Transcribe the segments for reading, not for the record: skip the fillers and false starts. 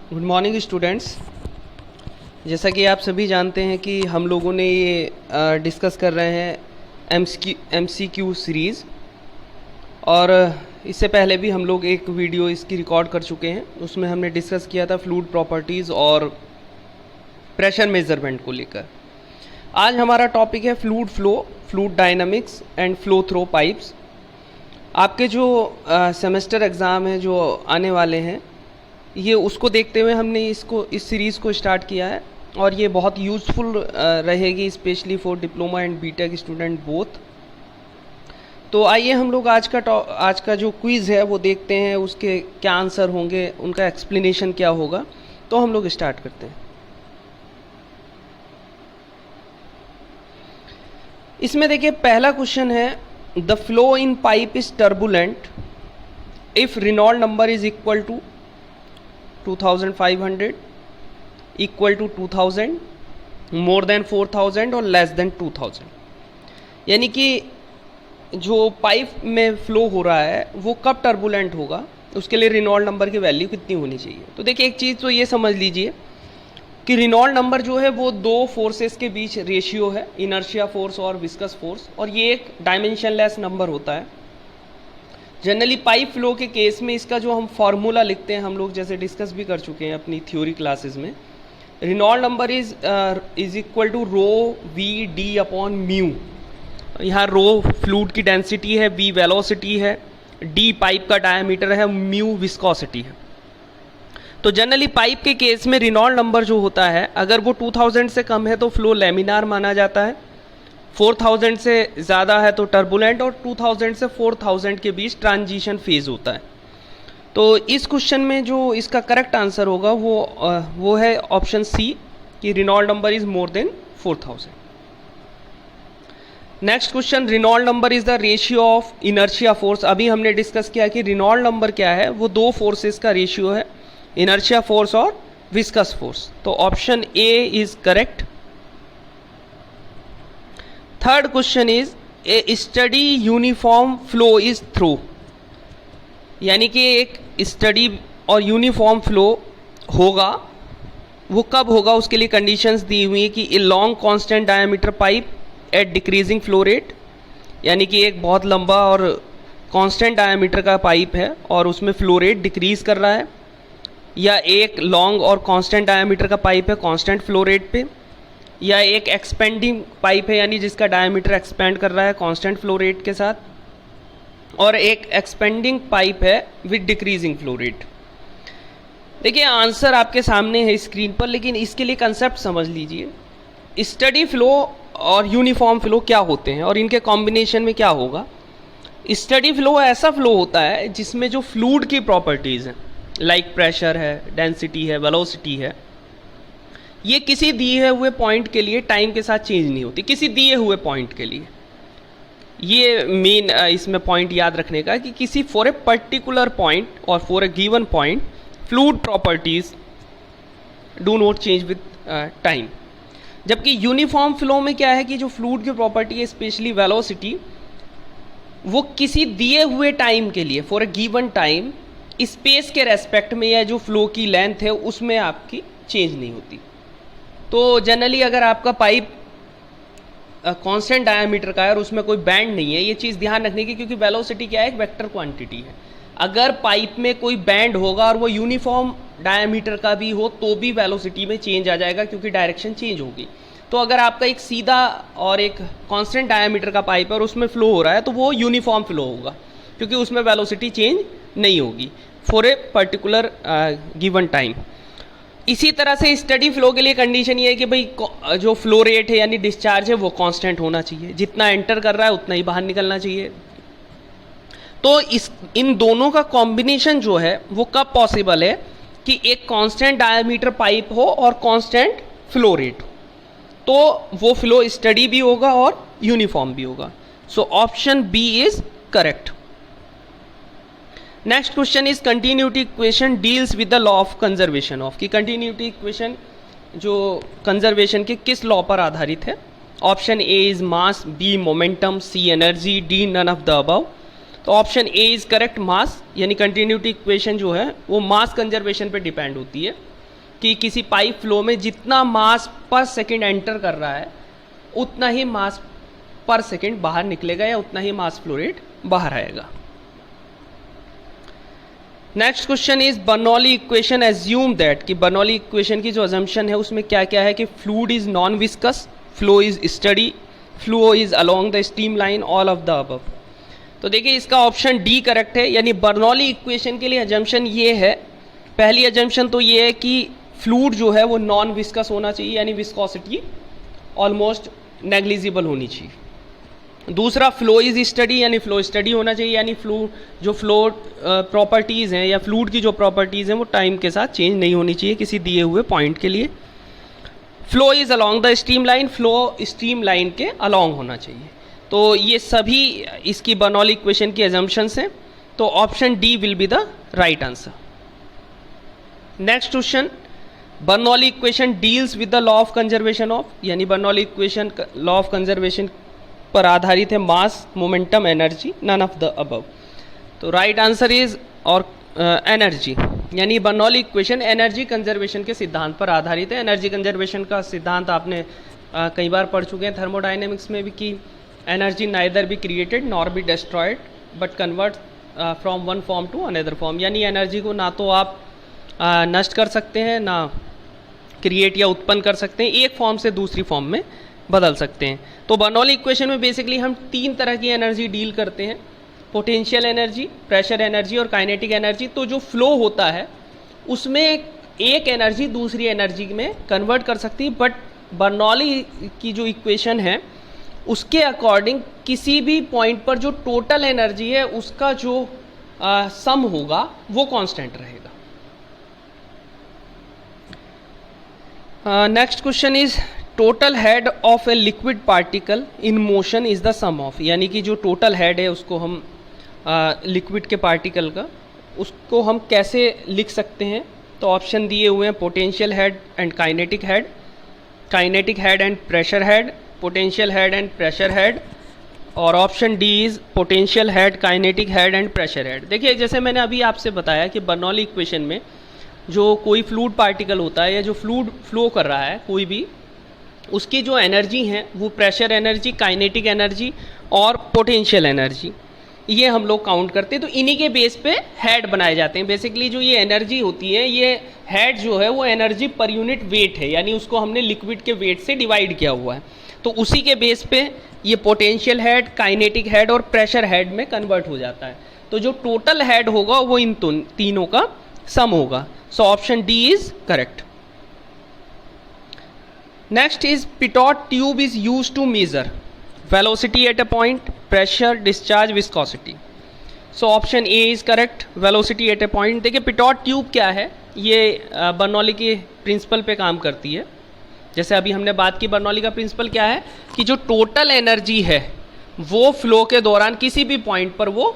Good morning students. जैसा कि आप सभी जानते हैं कि हम लोगों ने ये डिस्कस कर रहे हैं MCQ सीरीज़, और इससे पहले भी हम लोग एक वीडियो इसकी रिकॉर्ड कर चुके हैं। उसमें हमने डिस्कस किया था फ्लूइड प्रॉपर्टीज़ और प्रेशर मेजरमेंट को लेकर। आज हमारा टॉपिक है fluid flow, fluid dynamics and flow through pipes. आपके जो सेमेस्टर एग्ज़ाम है जो आने वाले हैं, ये उसको देखते हुए हमने इस सीरीज़ को स्टार्ट किया है, और ये बहुत यूज़फुल रहेगी specially for diploma and BTech student both. तो आइए हम लोग आज का जो क्विज़ है वो देखते हैं, उसके क्या आंसर होंगे, उनका एक्सप्लेनेशन क्या होगा। तो हम लोग स्टार्ट करते हैं। इसमें देखिए पहला क्वेश्चन है, the flow in pipe is turbulent if Reynold number is equal to 2500, equal to 2000, more than 4000 और लेस देन 2000। यानी कि जो पाइप में फ्लो हो रहा है वो कब टर्बुलेंट होगा, उसके लिए रेनॉल्ड नंबर की वैल्यू कितनी होनी चाहिए। तो देखिए एक चीज़ तो ये समझ लीजिए कि रेनॉल्ड नंबर जो है वो दो फोर्सेस के बीच रेशियो है, इनर्शिया फोर्स और विस्कस फोर्स, और ये एक डायमेंशनलेस नंबर होता है। जनरली पाइप फ्लो के केस में इसका जो हम फार्मूला लिखते हैं, हम लोग जैसे डिस्कस भी कर चुके हैं अपनी थ्योरी क्लासेस में, Reynold number is equal to rho v d upon mu. यहाँ रो फ्लूइड की डेंसिटी है, वी वेलोसिटी है, डी पाइप का डायमीटर है, म्यू विस्कोसिटी है। तो जनरली पाइप के केस में रेनॉल्ड नंबर जो होता है, अगर वो 2000 से कम है तो फ्लो लेमिनार माना जाता है, 4000 से ज़्यादा है तो टर्बुलेंट, और 2000 से 4000 के बीच ट्रांजिशन फेज होता है। तो इस क्वेश्चन में जो इसका करेक्ट आंसर होगा वो है ऑप्शन सी, कि Reynold number is more than 4000। Next question, Reynold number is the ratio of inertia force. अभी हमने डिस्कस किया कि रेनॉल्ड नंबर क्या है, वो दो फोर्सेस का रेशियो है, इनर्शिया फोर्स और विस्कस फोर्स। तो option a is correct. Third question is, A study uniform flow is through. यानी कि एक स्टडी और यूनिफॉर्म फ्लो होगा, वो कब होगा, उसके लिए कंडीशंस दी हुई है कि a long constant diameter pipe at decreasing flow rate. यानी कि एक बहुत लंबा और कांस्टेंट डायमीटर का पाइप है और उसमें फ्लो रेट डिक्रीज कर रहा है, या एक लॉन्ग और कांस्टेंट डायमीटर का पाइप है कांस्टेंट फ्लो रेट पे, या एक एक्सपेंडिंग पाइप है यानी जिसका डायमीटर एक्सपेंड कर रहा है कांस्टेंट फ्लो रेट के साथ, और एक एक्सपेंडिंग पाइप है विद डिक्रीजिंग फ्लो रेट। देखिए आंसर आपके सामने है स्क्रीन पर, लेकिन इसके लिए कंसेप्ट समझ लीजिए। स्टडी फ्लो और यूनिफॉर्म फ्लो क्या होते हैं और इनके कॉम्बिनेशन में क्या होगा। स्टडी फ्लो ऐसा फ्लो होता है जिसमें जो फ्लूइड की प्रॉपर्टीज़ हैं, लाइक प्रेशर है, डेंसिटी है, वेलोसिटी है, ये किसी दिए हुए पॉइंट के लिए टाइम के साथ चेंज नहीं होती, किसी दिए हुए पॉइंट के लिए। ये मेन इसमें पॉइंट याद रखने का कि किसी फॉर ए पर्टिकुलर पॉइंट और for a given point fluid properties do not change with time. जबकि यूनिफॉर्म फ्लो में क्या है कि जो फ्लूइड की प्रॉपर्टी है, स्पेशली वेलोसिटी, वो किसी दिए हुए टाइम के लिए, for a given time, space के रेस्पेक्ट में या जो फ्लो की लेंथ है उसमें आपकी चेंज नहीं होती। तो जनरली अगर आपका पाइप कांस्टेंट डायमीटर का है और उसमें कोई बैंड नहीं है, ये चीज़ ध्यान रखने की, क्योंकि वेलोसिटी क्या है, एक वेक्टर क्वांटिटी है। अगर पाइप में कोई बैंड होगा और वो यूनिफॉर्म डायमीटर का भी हो तो भी वेलोसिटी में चेंज आ जाएगा, क्योंकि डायरेक्शन चेंज होगी। तो अगर आपका एक सीधा और एक कांस्टेंट डायमीटर का पाइप है और उसमें फ्लो हो रहा है तो वो यूनिफॉर्म फ्लो होगा, क्योंकि उसमें वेलोसिटी चेंज नहीं होगी for a particular given time. इसी तरह से स्टडी फ्लो के लिए कंडीशन ये है कि भाई जो फ्लो रेट है यानी डिस्चार्ज है वो कांस्टेंट होना चाहिए, जितना एंटर कर रहा है उतना ही बाहर निकलना चाहिए। तो इन दोनों का कॉम्बिनेशन जो है वो कब पॉसिबल है कि एक कांस्टेंट डायमीटर पाइप हो और कांस्टेंट फ्लो रेट हो, तो वो फ्लो स्टडी भी होगा और यूनिफॉर्म भी होगा। So option b is correct. Next question is, continuity equation deals with the law of conservation of. कि कंटिन्यूटी इक्वेशन जो कंजर्वेशन के किस लॉ पर आधारित है। Option a is mass, b momentum, c energy, d none of the above. तो option a is correct, mass, यानी continuity equation जो है वो मास कंजर्वेशन पे डिपेंड होती है। कि किसी पाइप फ्लो में जितना मास पर सेकेंड एंटर कर रहा है उतना ही मास पर सेकेंड बाहर निकलेगा या उतना ही मास फ्लो रेट बाहर आएगा। Next question is Bernoulli equation assume that, कि बर्नौली इक्वेशन की जो अजम्पशन है उसमें क्या क्या है कि fluid is non viscous, flow is study, flow is along the steam line, all of the above. तो देखिए इसका ऑप्शन डी करेक्ट है, यानी बर्नौली इक्वेशन के लिए अजम्पशन ये है, पहली अजम्पशन तो ये है कि फ्लूइड जो है वो नॉन विस्कस होना चाहिए, यानी विस्कोसिटी ऑलमोस्ट नेग्लिजिबल होनी चाहिए। दूसरा फ्लो इज स्टडी, यानी फ्लो स्टडी होना चाहिए, यानी फ्लो प्रॉपर्टीज़ हैं या फ्लूइड की जो प्रॉपर्टीज़ हैं वो टाइम के साथ चेंज नहीं होनी चाहिए किसी दिए हुए पॉइंट के लिए। Flow is along the steam line, flow steam line के अलोंग होना चाहिए। तो ये सभी इसकी बर्नौली इक्वेशन की अजम्पशंस हैं, तो option D will be the right answer. Next question, Bernoulli equation deals with the law of conservation of, यानी Bernoulli equation law of conservation पर आधारित है, mass, momentum, energy, none of the above. तो right answer is और energy, यानी Bernoulli equation energy conservation के सिद्धांत पर आधारित है। एनर्जी कंजर्वेशन का सिद्धांत आपने कई बार पढ़ चुके हैं थर्मोडायनेमिक्स में भी, कि energy neither be created nor be destroyed but convert from one form to another form, यानी एनर्जी को ना तो आप नष्ट कर सकते हैं ना क्रिएट या उत्पन्न कर सकते हैं, एक फॉर्म से दूसरी फॉर्म में बदल सकते हैं। तो बर्नौली इक्वेशन में बेसिकली हम तीन तरह की एनर्जी डील करते हैं, पोटेंशियल एनर्जी, प्रेशर एनर्जी और काइनेटिक एनर्जी। तो जो फ्लो होता है उसमें एक एनर्जी दूसरी एनर्जी में कन्वर्ट कर सकती है, बट बर्नौली की जो इक्वेशन है उसके अकॉर्डिंग किसी भी पॉइंट पर जो टोटल एनर्जी है उसका जो सम होगा वो कांस्टेंट रहेगा। Next question is total head of a liquid particle in motion is the sum of, यानी कि जो टोटल हेड है उसको हम लिक्विड के पार्टिकल का उसको हम कैसे लिख सकते हैं। तो ऑप्शन दिए हुए हैं potential head and kinetic head, kinetic head and pressure head, potential head and pressure head, और option D is potential head, kinetic head and pressure head. देखिए जैसे मैंने अभी आपसे बताया कि बर्नौली इक्वेशन में जो कोई फ्लूइड पार्टिकल होता है या जो फ्लूइड फ्लो कर रहा है कोई भी, उसकी जो एनर्जी है वो प्रेशर एनर्जी, काइनेटिक एनर्जी और पोटेंशियल एनर्जी, ये हम लोग काउंट करते हैं। तो इन्हीं के बेस पे हेड बनाए जाते हैं। बेसिकली जो ये एनर्जी होती है, ये हेड जो है वो एनर्जी पर यूनिट वेट है, यानी उसको हमने लिक्विड के वेट से डिवाइड किया हुआ है। तो उसी के बेस पे ये पोटेंशियल हेड, काइनेटिक हेड और प्रेशर हेड में कन्वर्ट हो जाता है। तो जो टोटल हेड होगा वो इन तीनों का सम होगा। So option D is correct. Next is pitot tube is used to measure velocity at a point, pressure, discharge, viscosity. So option A is correct, velocity at a point। देखिए pitot tube क्या है, ये Bernoulli के principal पे काम करती है। जैसे अभी हमने बात की, बर्नौली का प्रिंसिपल क्या है कि जो टोटल एनर्जी है वो फ्लो के दौरान किसी भी पॉइंट पर वो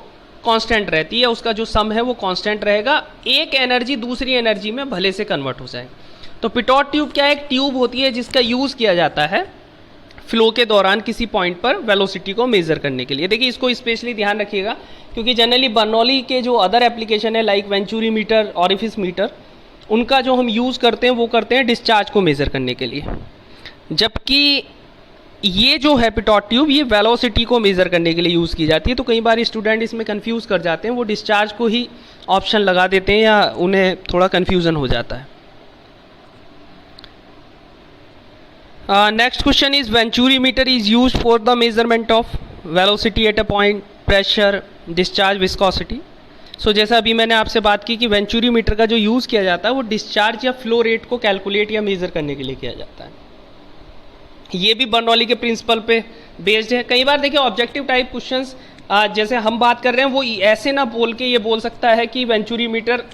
कांस्टेंट रहती है, उसका जो सम है वो कांस्टेंट रहेगा, एक एनर्जी दूसरी एनर्जी में भले से कन्वर्ट हो जाए। तो पिटॉट ट्यूब क्या है, एक ट्यूब होती है जिसका यूज़ किया जाता है फ्लो के दौरान किसी पॉइंट पर वेलोसिटी को मेज़र करने के लिए। देखिए इसको स्पेशली ध्यान रखिएगा, क्योंकि जनरली बर्नौली के जो अदर एप्लीकेशन है like venturi meter, orifice meter, उनका जो हम यूज़ करते हैं वो करते हैं डिस्चार्ज को मेज़र करने के लिए, जबकि ये जो है पिटॉट ट्यूब ये वेलोसिटी को मेज़र करने के लिए यूज़ की जाती है। तो कई बार स्टूडेंट इसमें कन्फ्यूज़ कर जाते हैं, वो डिस्चार्ज को ही ऑप्शन लगा देते हैं या उन्हें थोड़ा कन्फ्यूज़न हो जाता है। Next question is Venturi meter is used for the measurement of velocity at a point, pressure, discharge, viscosity. So जैसा अभी मैंने आपसे बात की कि वेंचुरी मीटर का जो यूज़ किया जाता है वो डिस्चार्ज या फ्लो रेट को कैलकुलेट या मेज़र करने के लिए किया जाता है। ये भी बर्नौली के प्रिंसिपल पे बेस्ड है। कई बार देखिए ऑब्जेक्टिव टाइप क्वेश्चंस जैसे हम बात कर रहे हैं वो ऐसे ना बोल के ये बोल सकता है कि वेंचुरी मीटर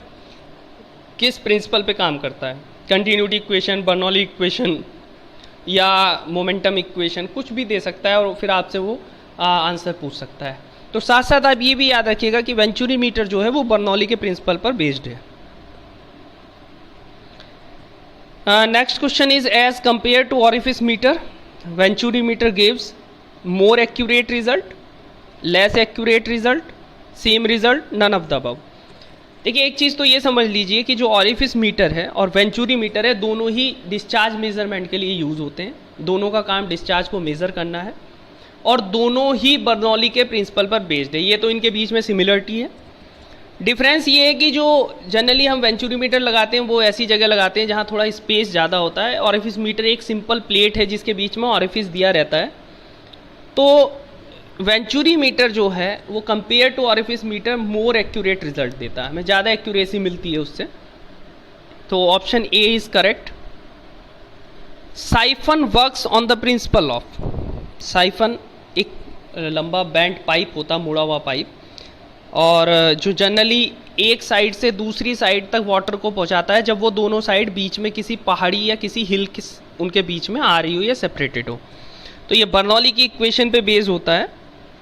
किस प्रिंसिपल पे काम करता है, कंटिन्यूटी इक्वेशन, बर्नौली इक्वेशन या मोमेंटम इक्वेशन, कुछ भी दे सकता है और फिर आपसे वो आंसर पूछ सकता है। तो साथ साथ आप ये भी याद रखिएगा कि वेंचुरी मीटर जो है वो बर्नौली के प्रिंसिपल पर बेस्ड है। Next question is as compare to orifice meter venturi meter gives more accurate result, less accurate result, same result, none of the above. देखिए एक चीज़ तो ये समझ लीजिए कि जो ऑरिफिस मीटर है और वेंचुरी मीटर है दोनों ही डिस्चार्ज मेजरमेंट के लिए यूज़ होते हैं, दोनों का काम डिस्चार्ज को मेज़र करना है और दोनों ही बर्नौली के प्रिंसिपल पर बेस्ड है। ये तो इनके बीच में सिमिलरिटी है। डिफरेंस ये है कि जो जनरली हम वेंचुरी मीटर लगाते हैं वो ऐसी जगह लगाते हैं जहाँ थोड़ा स्पेस ज़्यादा होता है। ऑरिफिस मीटर एक सिंपल प्लेट है जिसके बीच में ऑरिफिस दिया रहता है। तो वेंचुरी मीटर जो है वो compare to orifice meter more accurate result देता है, हमें ज़्यादा एक्यूरेसी मिलती है उससे। तो option a is correct. Siphon works on the principle of, siphon एक लंबा बैंड पाइप होता, मुड़ा हुआ पाइप, और जो जनरली एक साइड से दूसरी साइड तक वाटर को पहुंचाता है जब वो दोनों साइड बीच में किसी पहाड़ी या किसी हिल उनके बीच में आ रही हो या सेपरेटेड हो। तो ये बर्नौली की इक्वेशन पे बेस होता है।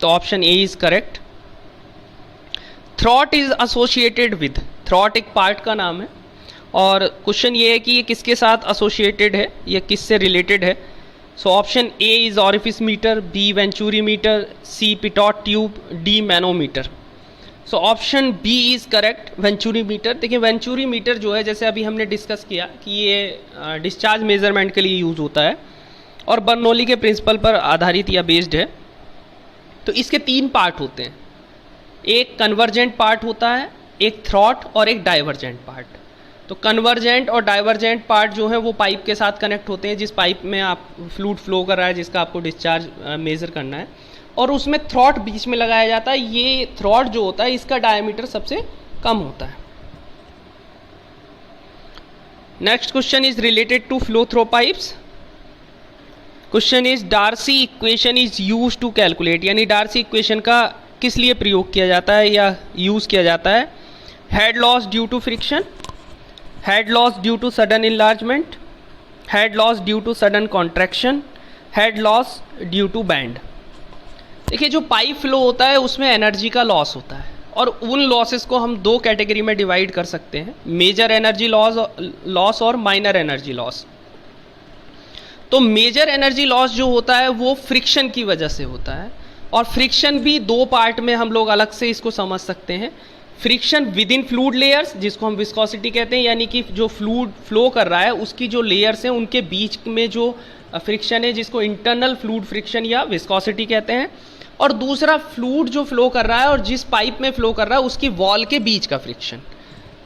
तो option a is correct. Throat is associated with, throat एक पार्ट का नाम है और क्वेश्चन ये है कि ये किसके साथ एसोसिएटेड है, ये किससे रिलेटेड है। So option a is orifice meter, b venturi meter, c pitot tube, d manometer. So option b is correct, venturi meter. देखिए वेंचुरी मीटर जो है जैसे अभी हमने डिस्कस किया कि ये डिस्चार्ज मेजरमेंट के लिए यूज़ होता है और बर्नौली के प्रिंसिपल पर आधारित या बेस्ड है। तो इसके तीन पार्ट होते हैं, एक कन्वर्जेंट पार्ट होता है, एक थ्रॉट और एक डाइवर्जेंट पार्ट। तो कन्वर्जेंट और डाइवर्जेंट पार्ट जो है वो पाइप के साथ कनेक्ट होते हैं, जिस पाइप में आप फ्लूइड फ्लो कर रहा है जिसका आपको डिस्चार्ज मेज़र करना है, और उसमें थ्रॉट बीच में लगाया जाता है। ये थ्रॉट जो होता है इसका डायमीटर सबसे कम होता है। Next question is related to flow through pipes. Question is Darcy equation is use to calculate, यानी डार्सी इक्वेशन का किस लिए प्रयोग किया जाता है या यूज़ किया जाता है। Head loss due to friction, head loss due to sudden enlargement, head loss due to sudden contraction, head loss due to bend. देखिए जो पाइप फ्लो होता है उसमें एनर्जी का लॉस होता है और उन लॉसेस को हम दो कैटेगरी में डिवाइड कर सकते हैं, मेजर एनर्जी लॉस और माइनर एनर्जी लॉस। तो मेजर एनर्जी लॉस जो होता है वो फ्रिक्शन की वजह से होता है और फ्रिक्शन भी दो पार्ट में हम लोग अलग से इसको समझ सकते हैं। Friction with in fluid layers जिसको हम विस्कोसिटी कहते हैं, यानी कि जो फ्लूइड फ्लो कर रहा है उसकी जो लेयर्स हैं उनके बीच में जो फ्रिक्शन है जिसको इंटरनल फ्लूइड फ्रिक्शन या विस्कोसिटी कहते हैं, और दूसरा फ्लूइड जो फ्लो कर रहा है और जिस पाइप में फ्लो कर रहा है उसकी वॉल के बीच का फ्रिक्शन,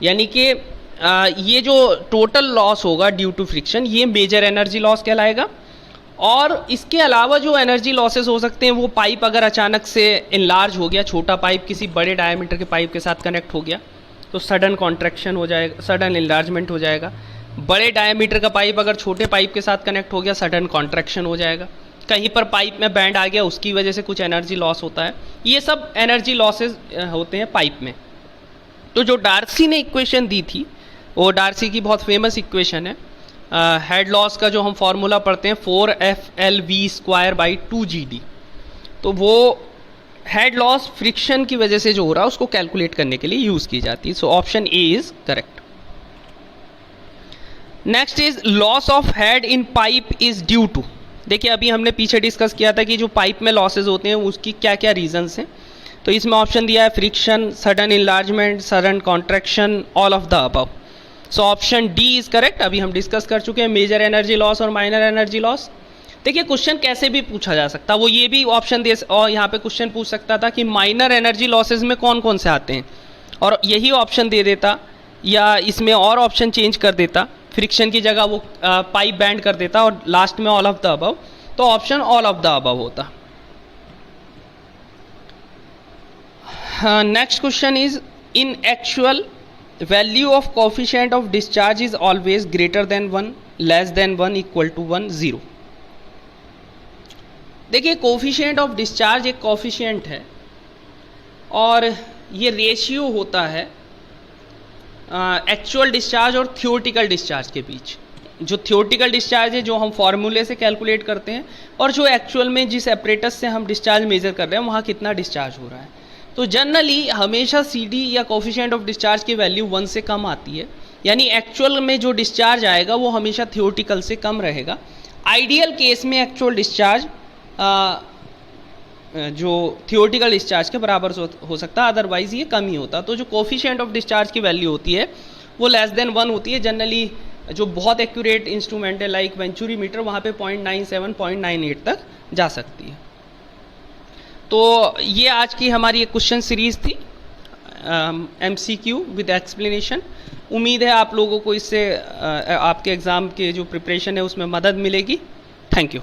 यानी कि ये जो टोटल लॉस होगा ड्यू टू फ्रिक्शन ये मेजर एनर्जी लॉस कहलाएगा। और इसके अलावा जो एनर्जी लॉसेस हो सकते हैं वो पाइप अगर अचानक से इनलार्ज हो गया, छोटा पाइप किसी बड़े डायमीटर के पाइप के साथ कनेक्ट हो गया तो सडन कॉन्ट्रैक्शन हो जाएगा, सडन इनलार्जमेंट हो जाएगा। बड़े डायमीटर का पाइप अगर छोटे पाइप के साथ कनेक्ट हो गया सडन कॉन्ट्रैक्शन हो जाएगा। कहीं पर पाइप में बैंड आ गया उसकी वजह से कुछ एनर्जी लॉस होता है। ये सब एनर्जी लॉसेस होते हैं पाइप में। तो जो डार्सी ने इक्वेशन दी थी वो डार्सी की बहुत फेमस इक्वेशन है। हेड लॉस का जो हम फॉर्मूला पढ़ते हैं 4FLV²/2GD, तो वो हेड लॉस फ्रिक्शन की वजह से जो हो रहा है उसको कैलकुलेट करने के लिए यूज़ की जाती है। So option a is correct. Next is loss of head in pipe is due to. देखिए अभी हमने पीछे डिस्कस किया था कि जो पाइप में लॉसेज होते हैं उसकी क्या क्या रीजंस हैं। तो इसमें ऑप्शन दिया है friction, sudden enlargement, sudden contraction, all of the above. So option D is correct. अभी हम डिस्कस कर चुके हैं मेजर एनर्जी लॉस और माइनर एनर्जी लॉस। देखिए क्वेश्चन कैसे भी पूछा जा सकता, वो ये भी ऑप्शन दे और यहाँ पे क्वेश्चन पूछ सकता था कि माइनर एनर्जी लॉसेज में कौन कौन से आते हैं, और यही ऑप्शन दे देता या इसमें और ऑप्शन चेंज कर देता, फ्रिक्शन की जगह वो पाइप बैंड कर देता और लास्ट में ऑल ऑफ द अबव, तो option all of the above होता। Next question is in actual value of coefficient of discharge is always greater than 1, less than 1, equal to 1, 0। देखिए कोफिशिएंट ऑफ डिस्चार्ज एक coefficient है और ये ratio होता है actual discharge और थियोरेटिकल डिस्चार्ज के बीच। जो थियोरेटिकल डिस्चार्ज है जो हम फॉर्मूले से कैलकुलेट करते हैं, और जो एक्चुअल में जिस एपरेटस से हम डिस्चार्ज मेजर कर रहे हैं वहाँ कितना डिस्चार्ज हो रहा है। तो जनरली हमेशा CD या कोफिशिएंट ऑफ डिस्चार्ज की वैल्यू 1 से कम आती है, यानी एक्चुअल में जो डिस्चार्ज आएगा वो हमेशा थियोरेटिकल से कम रहेगा। आइडियल केस में एक्चुअल डिस्चार्ज जो थियोरेटिकल डिस्चार्ज के बराबर हो सकता है, अदरवाइज ये कम ही होता। तो जो कोफिशिएंट ऑफ डिस्चार्ज की वैल्यू होती है वो लेस देन 1 होती है। जनरली जो बहुत एक्यूरेट इंस्ट्रूमेंट है लाइक वेंचुरी मीटर, वहाँ पे 0.97 0.98 तक जा सकती है। तो ये आज की हमारी एक क्वेश्चन सीरीज थी MCQ विद एक्सप्लेनेशन। उम्मीद है आप लोगों को इससे आपके एग्ज़ाम के जो प्रिपरेशन है उसमें मदद मिलेगी। Thank you.